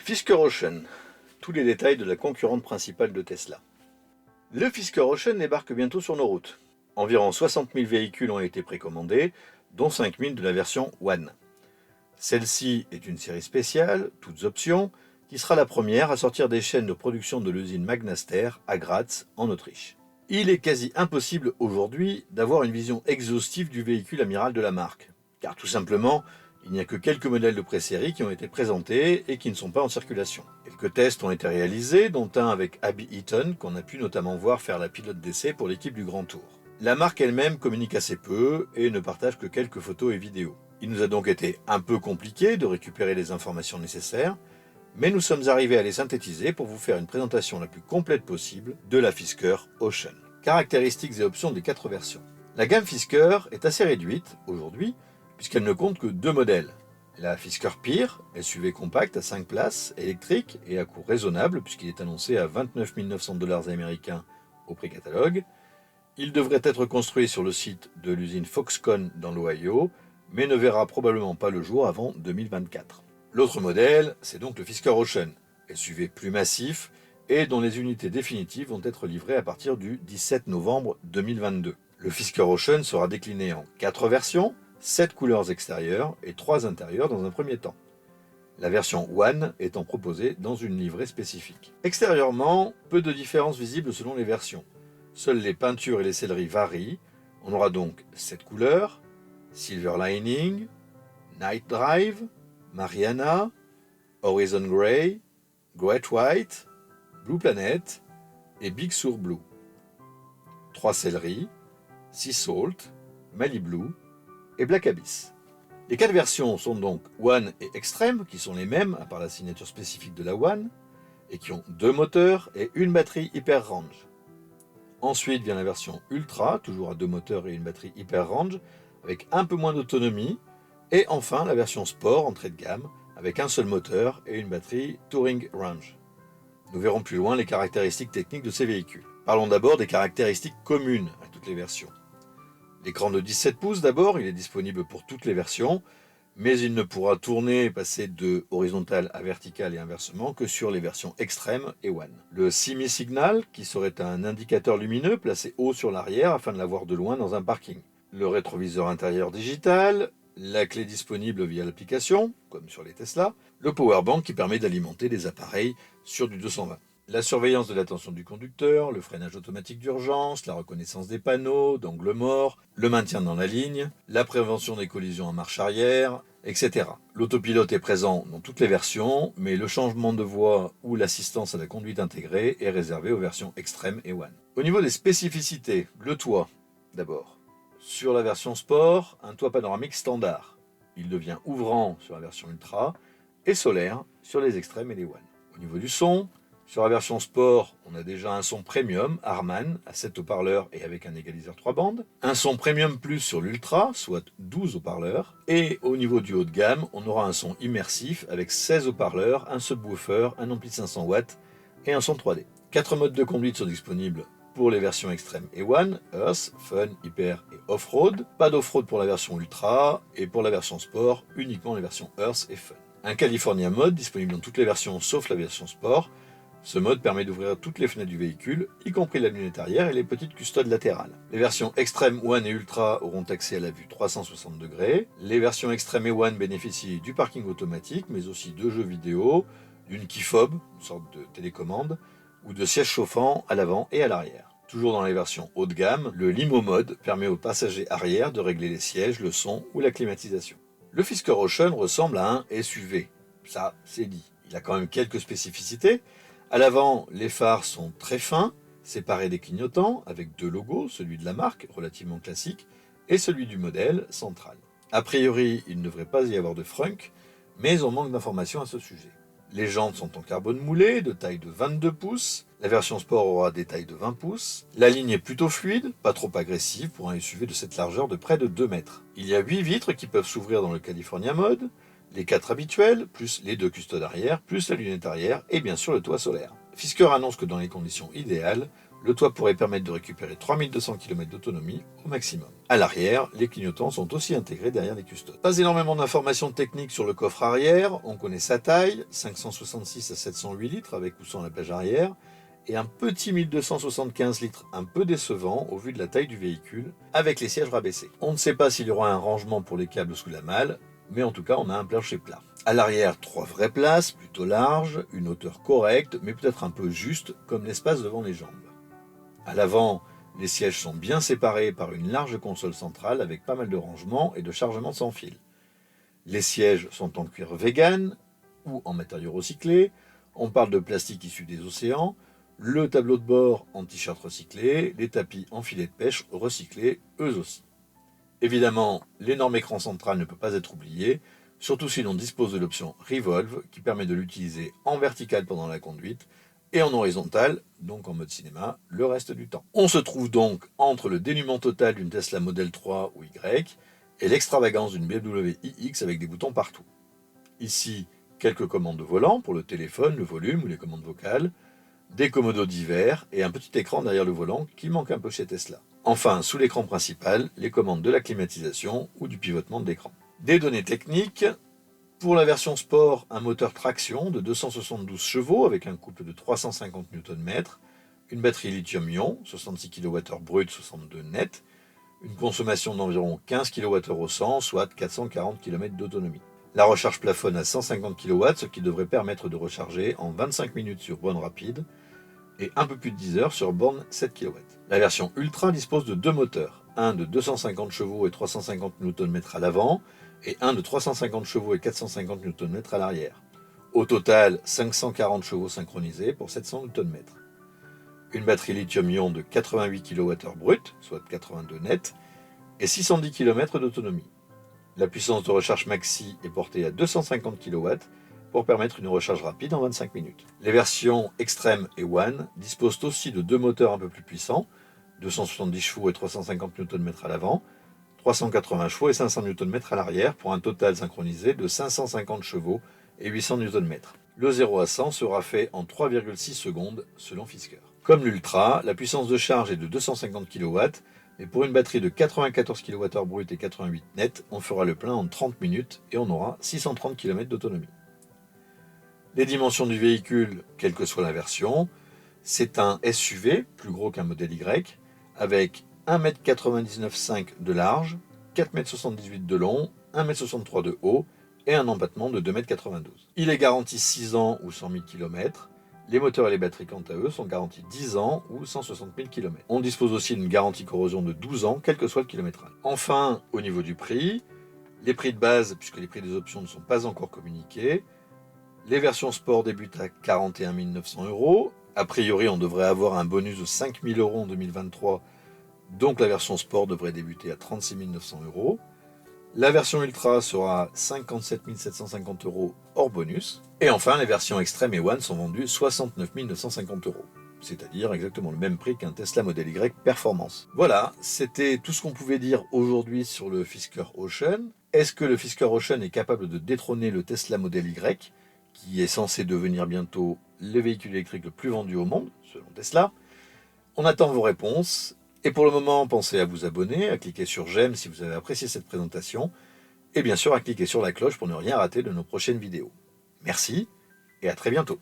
Fisker Ocean, tous les détails de la concurrente principale de Tesla. Le Fisker Ocean débarque bientôt sur nos routes. Environ 60 000 véhicules ont été précommandés, dont 5 000 de la version One. Celle-ci est une série spéciale, toutes options, qui sera la première à sortir des chaînes de production de l'usine Magnaster à Graz, en Autriche. Il est quasi impossible aujourd'hui d'avoir une vision exhaustive du véhicule amiral de la marque, car tout simplement, il n'y a que quelques modèles de pré-série qui ont été présentés et qui ne sont pas en circulation. Quelques tests ont été réalisés, dont un avec Abby Eaton, qu'on a pu notamment voir faire la pilote d'essai pour l'équipe du Grand Tour. La marque elle-même communique assez peu et ne partage que quelques photos et vidéos. Il nous a donc été un peu compliqué de récupérer les informations nécessaires, mais nous sommes arrivés à les synthétiser pour vous faire une présentation la plus complète possible de la Fisker Ocean. Caractéristiques et options des 4 versions. La gamme Fisker est assez réduite aujourd'hui, puisqu'elle ne compte que 2 modèles. La Fisker Peer, SUV compact à 5 places, électrique et à coût raisonnable, puisqu'il est annoncé à 29 900 $ américains au prix catalogue. Il devrait être construit sur le site de l'usine Foxconn dans l'Ohio, mais ne verra probablement pas le jour avant 2024. L'autre modèle, c'est donc le Fisker Ocean, SUV plus massif et dont les unités définitives vont être livrées à partir du 17 novembre 2022. Le Fisker Ocean sera décliné en 4 versions, 7 couleurs extérieures et 3 intérieures dans un premier temps. La version One étant proposée dans une livrée spécifique. Extérieurement, peu de différences visibles selon les versions. Seules les peintures et les selleries varient. On aura donc 7 couleurs, Silver Lining, Night Drive, Mariana, Horizon Grey, Great White, Blue Planet et Big Sur Blue. 3 selleries, Sea Salt, Mali Blue et Black Abyss. Les 4 versions sont donc One et Extreme, qui sont les mêmes, à part la signature spécifique de la One, et qui ont 2 moteurs et une batterie Hyper Range. Ensuite vient la version Ultra, toujours à 2 moteurs et une batterie Hyper Range, avec un peu moins d'autonomie, et enfin la version Sport, entrée de gamme, avec un seul moteur et une batterie Touring Range. Nous verrons plus loin les caractéristiques techniques de ces véhicules. Parlons d'abord des caractéristiques communes à toutes les versions. L'écran de 17 pouces d'abord, il est disponible pour toutes les versions, mais il ne pourra tourner et passer de horizontal à vertical et inversement que sur les versions Extreme et One. Le Semi-Signal, qui serait un indicateur lumineux placé haut sur l'arrière afin de la voir de loin dans un parking. Le rétroviseur intérieur digital, la clé disponible via l'application, comme sur les Tesla, le powerbank qui permet d'alimenter des appareils sur du 220. La surveillance de l'attention du conducteur, le freinage automatique d'urgence, la reconnaissance des panneaux, d'angle mort, le maintien dans la ligne, la prévention des collisions en marche arrière, etc. L'autopilote est présent dans toutes les versions, mais le changement de voie ou l'assistance à la conduite intégrée est réservé aux versions Extreme et One. Au niveau des spécificités, le toit, d'abord. Sur la version Sport, un toit panoramique standard. Il devient ouvrant sur la version Ultra et solaire sur les Extreme et les One. Au niveau du son, sur la version Sport, on a déjà un son Premium Harman à 7 haut-parleurs et avec un égaliseur 3 bandes. Un son Premium Plus sur l'Ultra, soit 12 haut-parleurs. Et au niveau du haut de gamme, on aura un son immersif avec 16 haut-parleurs, un subwoofer, un ampli de 500 watts et un son 3D. 4 modes de conduite sont disponibles pour les versions Extreme et One, Earth, Fun, Hyper et Off-Road. Pas d'off-road pour la version Ultra et pour la version Sport, uniquement les versions Earth et Fun. Un California Mode disponible dans toutes les versions sauf la version Sport. Ce mode permet d'ouvrir toutes les fenêtres du véhicule, y compris la lunette arrière et les petites custodes latérales. Les versions Extreme, One et Ultra auront accès à la vue 360 degrés. Les versions Extreme et One bénéficient du parking automatique, mais aussi de jeux vidéo, d'une key fob, une sorte de télécommande, ou de sièges chauffants à l'avant et à l'arrière. Toujours dans les versions haut de gamme, le Limo Mode permet aux passagers arrière de régler les sièges, le son ou la climatisation. Le Fisker Ocean ressemble à un SUV, ça c'est dit. Il a quand même quelques spécificités. À l'avant, les phares sont très fins, séparés des clignotants, avec 2 logos, celui de la marque, relativement classique, et celui du modèle, central. A priori, il ne devrait pas y avoir de frunk, mais on manque d'informations à ce sujet. Les jantes sont en carbone moulé, de taille de 22 pouces. La version Sport aura des tailles de 20 pouces. La ligne est plutôt fluide, pas trop agressive pour un SUV de cette largeur de près de 2 mètres. Il y a 8 vitres qui peuvent s'ouvrir dans le California Mode, les 4 habituels, plus les 2 custodes arrière, plus la lunette arrière et bien sûr le toit solaire. Fisker annonce que dans les conditions idéales, Le toit pourrait permettre de récupérer 3200 km d'autonomie au maximum. À l'arrière, les clignotants sont aussi intégrés derrière les custodes. Pas énormément d'informations techniques sur le coffre arrière, on connaît sa taille, 566 à 708 litres avec ou sans la plage arrière, et un petit 1275 litres un peu décevant au vu de la taille du véhicule, avec les sièges rabaissés. On ne sait pas s'il y aura un rangement pour les câbles sous la malle, mais en tout cas on a un plancher plat. À l'arrière, 3 vraies places, plutôt larges, une hauteur correcte, mais peut-être un peu juste, comme l'espace devant les jambes. À l'avant, les sièges sont bien séparés par une large console centrale avec pas mal de rangements et de chargement sans fil. Les sièges sont en cuir vegan ou en matériaux recyclés, on parle de plastique issu des océans, le tableau de bord en t-shirt recyclé, les tapis en filet de pêche recyclés eux aussi. Évidemment, l'énorme écran central ne peut pas être oublié, surtout si l'on dispose de l'option Revolve qui permet de l'utiliser en vertical pendant la conduite et en horizontal, donc en mode cinéma, le reste du temps. On se trouve donc entre le dénuement total d'une Tesla Model 3 ou Y et l'extravagance d'une BMW iX avec des boutons partout. Ici, quelques commandes de volant pour le téléphone, le volume ou les commandes vocales, des commodos divers et un petit écran derrière le volant qui manque un peu chez Tesla. Enfin, sous l'écran principal, les commandes de la climatisation ou du pivotement de l'écran. Des données techniques. Pour la version sport, un moteur traction de 272 chevaux avec un couple de 350 Nm, une batterie lithium-ion, 66 kWh brut, 62 net, une consommation d'environ 15 kWh au 100, soit 440 km d'autonomie. La recharge plafonne à 150 kW, ce qui devrait permettre de recharger en 25 minutes sur borne rapide et un peu plus de 10 heures sur borne 7 kW. La version Ultra dispose de 2 moteurs, un de 250 chevaux et 350 Nm à l'avant, et un de 350 chevaux et 450 Nm à l'arrière. Au total, 540 chevaux synchronisés pour 700 Nm. Une batterie lithium-ion de 88 kWh brut, soit 82 net, et 610 km d'autonomie. La puissance de recharge maxi est portée à 250 kW pour permettre une recharge rapide en 25 minutes. Les versions Extreme et One disposent aussi de 2 moteurs un peu plus puissants, 270 chevaux et 350 Nm à l'avant, 380 chevaux et 500 Nm à l'arrière pour un total synchronisé de 550 chevaux et 800 Nm. Le 0 à 100 sera fait en 3,6 secondes selon Fisker. Comme l'Ultra, la puissance de charge est de 250 kW, mais pour une batterie de 94 kWh brut et 88 net, on fera le plein en 30 minutes et on aura 630 km d'autonomie. Les dimensions du véhicule, quelle que soit la version, c'est un SUV, plus gros qu'un modèle Y, avec 1,99 m de large, 4,78 m de long, 1,63 m de haut et un empattement de 2,92 m. Il est garanti 6 ans ou 100 000 km. Les moteurs et les batteries, quant à eux, sont garantis 10 ans ou 160 000 km. On dispose aussi d'une garantie corrosion de 12 ans, quel que soit le kilométrage. Enfin, au niveau du prix, les prix de base, puisque les prix des options ne sont pas encore communiqués, les versions sport débutent à 41 900 €. A priori, on devrait avoir un bonus de 5 000 € en 2023, donc la version sport devrait débuter à 36 900 €. La version Ultra sera à 57 750 € hors bonus. Et enfin, les versions Extreme et One sont vendues 69 950 €. C'est-à-dire exactement le même prix qu'un Tesla Model Y Performance. Voilà, c'était tout ce qu'on pouvait dire aujourd'hui sur le Fisker Ocean. Est-ce que le Fisker Ocean est capable de détrôner le Tesla Model Y, qui est censé devenir bientôt le véhicule électrique le plus vendu au monde, selon Tesla? On attend vos réponses. Et pour le moment, pensez à vous abonner, à cliquer sur j'aime si vous avez apprécié cette présentation, et bien sûr à cliquer sur la cloche pour ne rien rater de nos prochaines vidéos. Merci et à très bientôt.